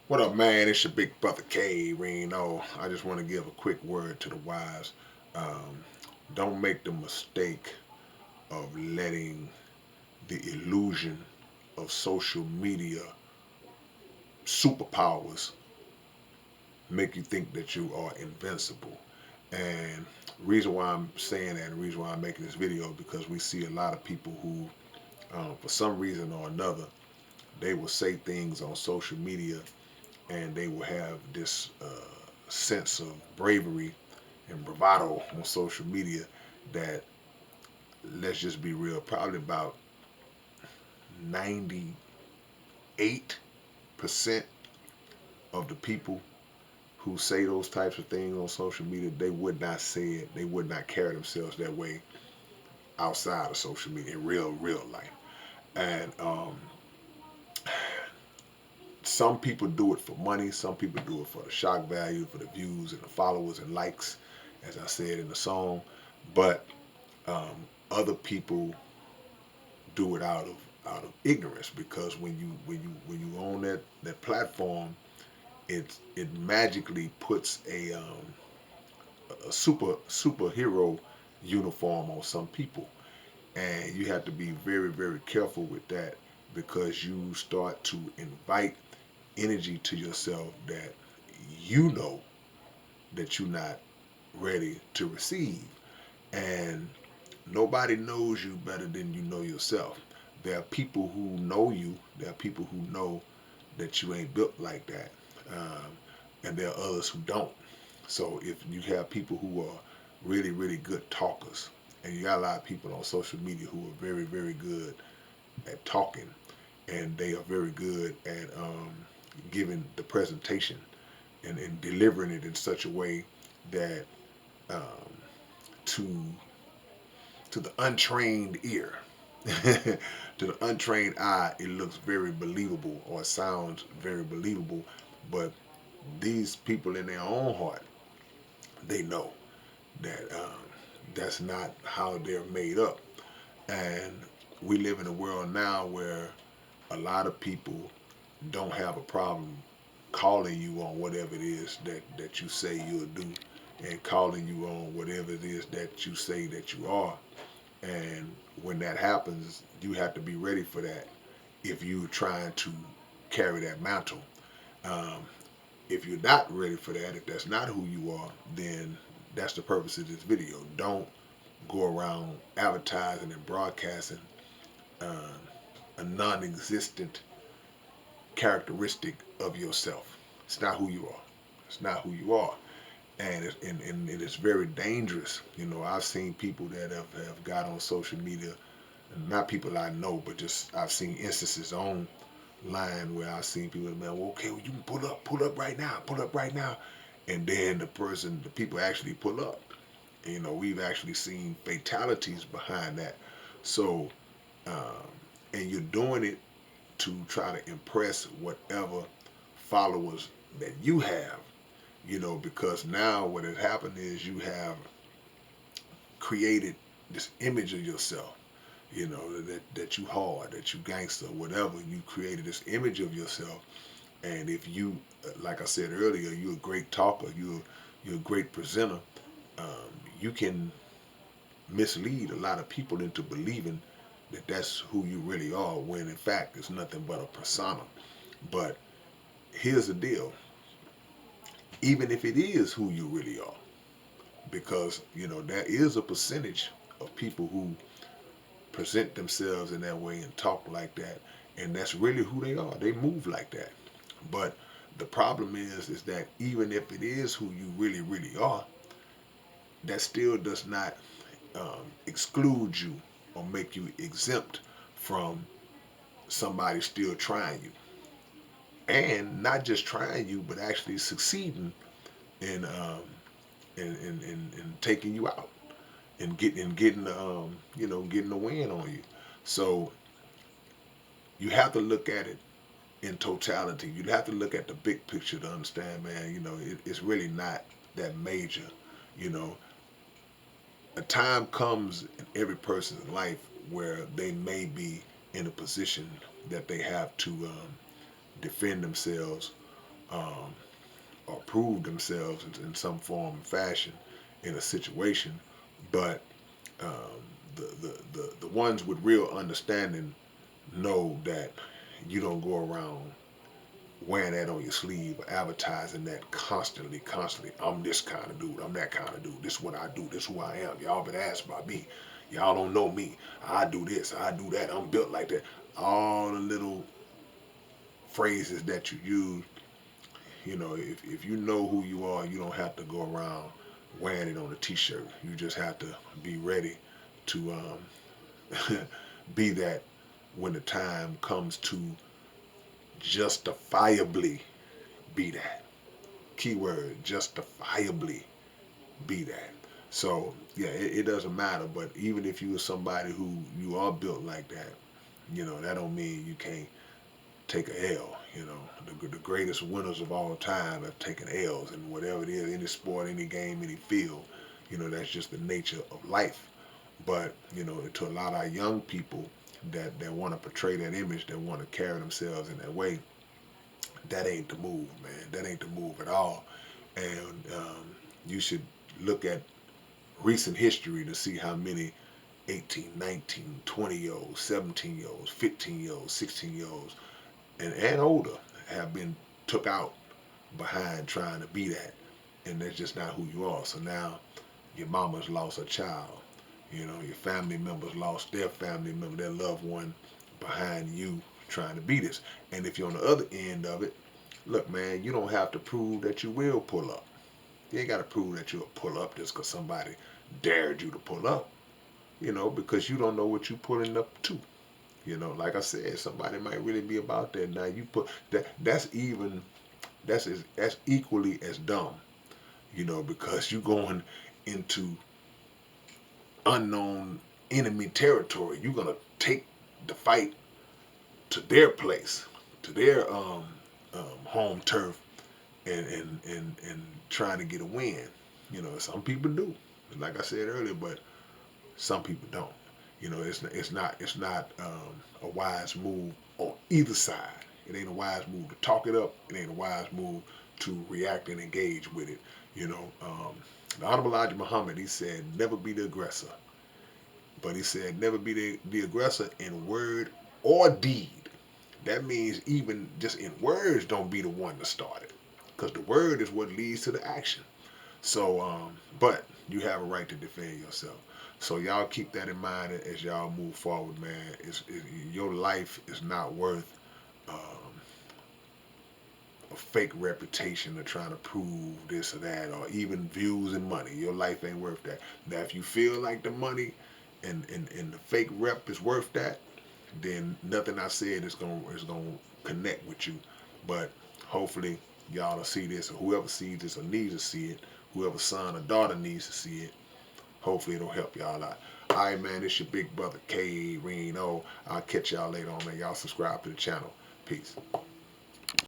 What up, man? It's your big brother K-Rino. I just want to give a quick word to the wise. Um, don't make the mistake of letting the illusion of social media superpowers make you think that you are invincible. And reason why I'm saying that, and the reason why I'm making this video, because we see a lot of people who, for some reason or another, they will say things on social media and they will have this sense of bravery and bravado on social media that, let's just be real, probably about 98% of the people who say those types of things on social media, they would not say it, they would not carry themselves that way outside of social media in real life. And some people do it for money, some people do it for the shock value, for the views and the followers and likes, as I said in the song. But other people do it out of ignorance, because when you own that platform, it magically puts a superhero uniform on some people, and you have to be very careful with that, because you start to invite energy to yourself that you know that you're not ready to receive. And nobody knows you better than you know yourself. There are people who know you. There are people who know that you ain't built like that. And there are others who don't. So if you have people who are really good talkers, and you got a lot of people on social media who are very good at talking, and they are very good at giving the presentation and delivering it in such a way that um, to to the untrained ear, to the untrained eye, it looks very believable, or it sounds very believable. But these people in their own heart, they know that that's not how they're made up. And we live in a world now where a lot of people don't have a problem calling you on whatever it is that you say you'll do, and calling you on whatever it is that you say that you are. And when that happens, you have to be ready for that if you're trying to carry that mantle. Um, if you're not ready for that, if that's not who you are, then that's the purpose of this video. Don't go around advertising and broadcasting uh, a non-existent characteristic of yourself. It's not who you are. It's not who you are. And it is very dangerous. You know, I've seen people that have got on social media, not people I know, but just I've seen instances online where I've seen people, man, well, okay, well, you can pull up right now, pull up right now. And then the people actually pull up. You know, we've actually seen fatalities behind that. So, um, and you're doing it to try to impress whatever followers that you have, you know, because now what has happened is you have created this image of yourself, you know, that you hard, that you gangster, whatever. You created this image of yourself, and if you, like I said earlier, you're a great talker, you're a great presenter. Um, you can mislead a lot of people into believing that that's who you really are, when in fact it's nothing but a persona. But here's the deal: even if it is who you really are, because you know there is a percentage of people who present themselves in that way and talk like that, and that's really who they are. They move like that. But the problem is that even if it is who you really are, that still does not exclude you or make you exempt from somebody still trying you, and not just trying you, but actually succeeding in in taking you out, and getting getting the win on you. So you have to look at it in totality. You have to look at the big picture to understand, man. You know, it's really not that major. You know, a time comes in every person's life where they may be in a position that they have to defend themselves um, or prove themselves in some form and fashion in a situation. But um, the ones with real understanding know that you don't go around wearing that on your sleeve, advertising that constantly. I'm this kind of dude. I'm that kind of dude. This is what I do. This is who I am. Y'all been asked about me. Y'all don't know me. I do this. I do that. I'm built like that. All the little phrases that you use, if you know who you are, you don't have to go around wearing it on a t-shirt. You just have to be ready to be that when the time comes to justifiably be that. Keyword, justifiably be that. So yeah, it doesn't matter. But even if you are somebody who you are built like that, that don't mean you can't take a L. The greatest winners of all time have taken L's in whatever it is, any sport, any game, any field. That's just the nature of life. But to a lot of young people that want to portray that image, that want to carry themselves in that way, that ain't the move, man. That ain't the move at all. And you should look at recent history to see how many 18, 19, 20 year olds, 17 year olds, 15 year olds, 16 year olds, and older have been took out behind trying to be that. And that's just not who you are. So now your mama's lost a child. Your family members lost their family member, their loved one behind you trying to be this. And if you're on the other end of it, look, man, you don't have to prove that you will pull up. You ain't got to prove that you'll pull up just because somebody dared you to pull up, because you don't know what you're pulling up to. Like I said, somebody might really be about that. Now you put that. That's equally as dumb, because you're going into unknown enemy territory. You're gonna take the fight to their place, to their home turf, and trying to get a win. Some people do, like I said earlier, but some people don't. It's not a wise move on either side. It ain't a wise move to talk it up. It ain't a wise move to react and engage with it. The Honorable Elijah Muhammad, he said, never be the aggressor. But he said, never be the aggressor in word or deed. That means even just in words, don't be the one to start it. Because the word is what leads to the action. So, but you have a right to defend yourself. So y'all keep that in mind as y'all move forward, man. Your life is not worth um, a fake reputation of trying to prove this or that, or even views and money. Your life ain't worth that. Now, if you feel like the money and the fake rep is worth that, then nothing I said is gonna connect with you. But hopefully y'all will see this, or whoever sees this or needs to see it, whoever son or daughter needs to see it, hopefully it'll help y'all out. All right, man, it's your big brother K-Rino. I'll catch y'all later on, man. Y'all subscribe to the channel. Peace.